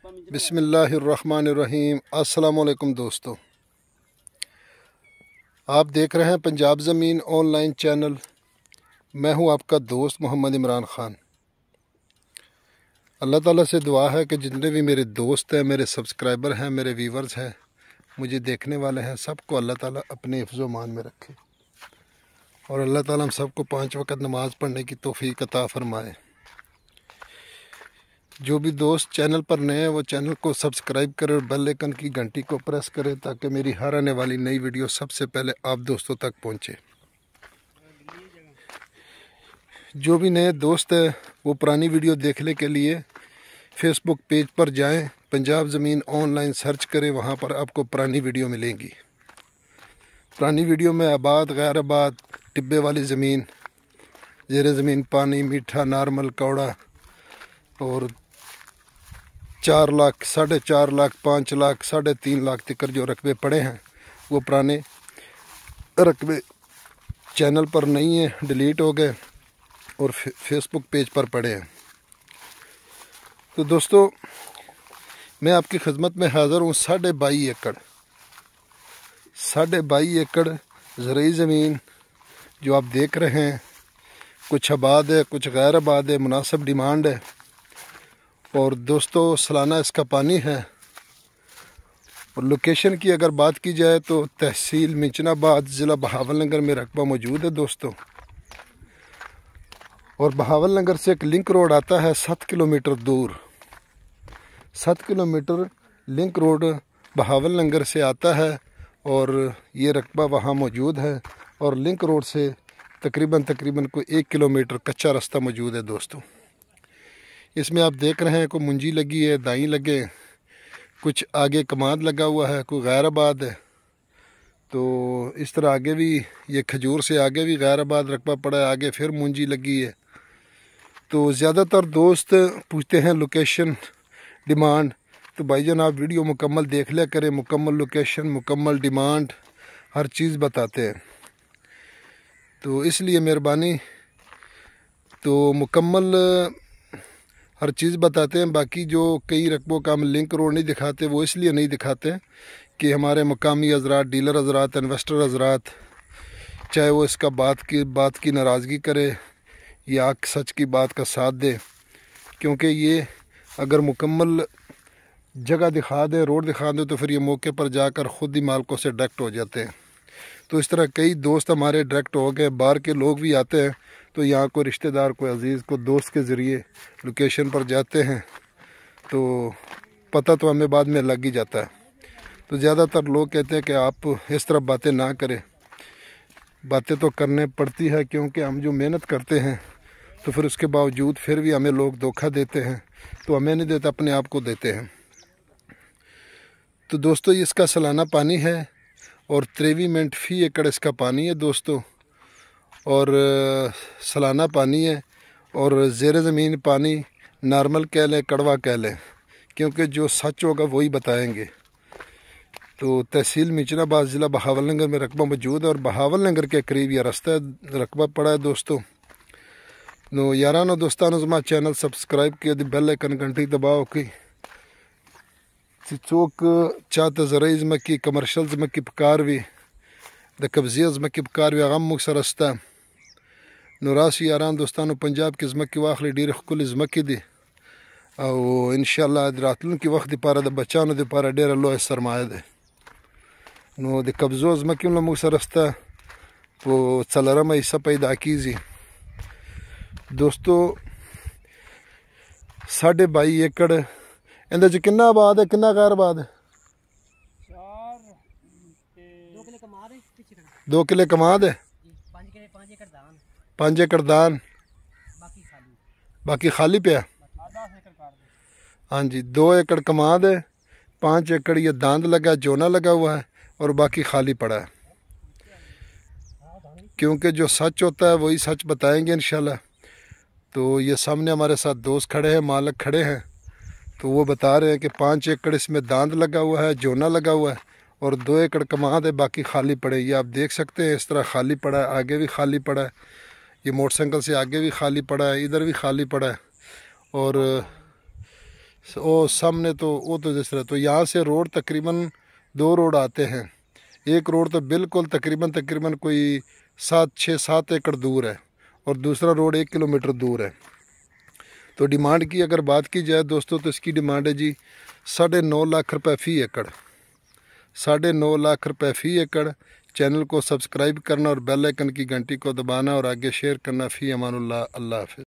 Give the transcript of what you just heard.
बिस्मिल्लाहिर्रहमानिर्रहीम। अस्सलाम वालेकुम दोस्तों, आप देख रहे हैं पंजाब ज़मीन ऑनलाइन चैनल। मैं हूं आपका दोस्त मोहम्मद इमरान ख़ान। अल्लाह ताला से दुआ है कि जितने भी मेरे दोस्त हैं, मेरे सब्सक्राइबर हैं, मेरे व्यूवर्स हैं, मुझे देखने वाले हैं, सबको अल्लाह ताला अपने हिफ्ज़ मान में रखे और अल्लाह ताला हम सबको 5 वक़्त नमाज़ पढ़ने की तौफ़ीक अता फ़रमाए। जो भी दोस्त चैनल पर नए हैं वो चैनल को सब्सक्राइब करें और बेल आइकन की घंटी को प्रेस करें ताकि मेरी हर आने वाली नई वीडियो सबसे पहले आप दोस्तों तक पहुंचे। जो भी नए दोस्त हैं वो पुरानी वीडियो देखने के लिए फेसबुक पेज पर जाएं, पंजाब ज़मीन ऑनलाइन सर्च करें, वहां पर आपको पुरानी वीडियो मिलेंगी। पुरानी वीडियो में आबाद, गैर आबाद, टिब्बे वाली ज़मीन, ज़ेरे ज़मीन पानी, मीठा, नॉर्मल, कौड़ा और 4 लाख, 4.5 लाख, 5 लाख, 3.5 लाख तक जो रकबे पड़े हैं वो पुराने रकबे चैनल पर नहीं है, डिलीट हो गए और फेसबुक पेज पर पड़े हैं। तो दोस्तों, मैं आपकी खिदमत में हाज़िर हूँ। 22.5 एकड़ ज़रूरी ज़मीन जो आप देख रहे हैं, कुछ आबाद है, कुछ गैर आबाद है, मुनासिब डिमांड है। और दोस्तों, सालाना इसका पानी है। और लोकेशन की अगर बात की जाए तो तहसील मिंचनाबाद, ज़िला बहावलनगर में रकबा मौजूद है दोस्तों। और बहावलनगर से एक लिंक रोड आता है 7 किलोमीटर दूर। 7 किलोमीटर लिंक रोड बहावलनगर से आता है और ये रकबा वहाँ मौजूद है। और लिंक रोड से तकरीबन कोई 1 किलोमीटर कच्चा रास्ता मौजूद है दोस्तों। इसमें आप देख रहे हैं कोई मुंजी लगी है, दाई लगे, कुछ आगे कमाद लगा हुआ है, कोई गैर आबाद है। तो इस तरह आगे भी ये खजूर से आगे भी गैर आबाद रकबा पड़ा है, आगे फिर मुंजी लगी है। तो ज़्यादातर दोस्त पूछते हैं लोकेशन, डिमांड। तो भाईजान आप वीडियो मुकम्मल देख लिया करें, मुकम्मल लोकेशन, मुकम्मल डिमांड, हर चीज़ बताते हैं। तो इसलिए मेहरबानी, तो मुकम्मल हर चीज़ बताते हैं। बाकी जो कई रकबों का हम लिंक रोड नहीं दिखाते, वो इसलिए नहीं दिखाते कि हमारे मकामी हजरात, डीलर हजरात, इन्वेस्टर हजरात, चाहे वो इसका बात की नाराज़गी करे या सच की बात का साथ दे। क्योंकि ये अगर मुकम्मल जगह दिखा दें, रोड दिखा दें, तो फिर ये मौके पर जाकर ख़ुद ही मालकों से डायरेक्ट हो जाते हैं। तो इस तरह कई दोस्त हमारे डायरेक्ट हो गए। बाहर के लोग भी आते हैं तो यहाँ कोई रिश्तेदार, कोई अजीज़, को दोस्त के ज़रिए लोकेशन पर जाते हैं तो पता तो हमें बाद में लग ही जाता है। तो ज़्यादातर लोग कहते हैं कि आप इस तरह बातें ना करें। बातें तो करने पड़ती है क्योंकि हम जो मेहनत करते हैं तो फिर उसके बावजूद फिर भी हमें लोग धोखा देते हैं। तो हमें नहीं देते, अपने आप को देते हैं। तो दोस्तों, ये इसका सालाना पानी है और 23 मिनट फ़ी एकड़ इसका पानी है दोस्तों। और सालाना पानी है और ज़ेरे ज़मीन पानी, नॉर्मल कह लें, कड़वा कह लें, क्योंकि जो सच होगा वही बताएंगे। तो तहसील मिंचनाबाद, ज़िला बहावलनगर में रकबा मौजूद है और बहावलनगर के करीब यह रास्ता रकबा पड़ा है दोस्तों। तो यारानो दोस्तानो ज़मा चैनल सब्सक्राइब किया, बेल आइकन घंटी दबाओ की चौक चाहते ज़रूरी ज़मकी, कमर्शल ज़मकी पकारवी, द कब्ज़िया ज़मकी पकारवी, अगम मुक्स रास्ता नौरासी यारान दोस्तानो पंजाब की ज़मकी वाखली डीर खुल ज़मकी दी और इंशाअल्लाह रातलन की वक्त पारा द बचानो दे पारा डेरा लो सरमाया दे नो द कब्ज़ो ज़मकी मुक्स रास्ता तो चलरम ऐसा पैदा कीजी दोस्तों। 22.5 एकड़ इंदे च किन्ना आबाद है, किन्ना गैर आबाद है? 2 किले कमाद है, 5 एकड़ दान, बाकी खाली पे। हाँ जी, 2 एकड़ कमाद है, 5 एकड़ ये दांद लगा, जोना लगा हुआ है और बाकी खाली पड़ा है। क्योंकि जो सच होता है वही सच बताएंगे इंशाल्लाह। तो ये सामने हमारे साथ दोस्त खड़े हैं, मालिक खड़े हैं, तो वो बता रहे हैं कि 5 एकड़ इसमें दांद लगा हुआ है, जोना लगा हुआ है और 2 एकड़ कमाद है, बाकी खाली पड़े। ये आप देख सकते हैं, इस तरह खाली पड़ा है, आगे भी खाली पड़ा है, ये मोटरसाइकिल से आगे भी खाली पड़ा है, इधर भी खाली पड़ा है। और वो सामने तो वो तो जिस तरह, तो यहाँ से रोड तकरीबन 2 रोड आते हैं। एक रोड तो बिल्कुल तकरीबन कोई 6-7 एकड़ दूर है और दूसरा रोड 1 किलोमीटर दूर है। तो डिमांड की अगर बात की जाए दोस्तों, तो इसकी डिमांड है जी 9.5 लाख रुपए फ़ी एकड़। 9.5 लाख रुपए फ़ी एकड़। चैनल को सब्सक्राइब करना और बेल आइकन की घंटी को दबाना और आगे शेयर करना। फ़ी अमानुल्लाह, अल्लाह हाफ़िज़।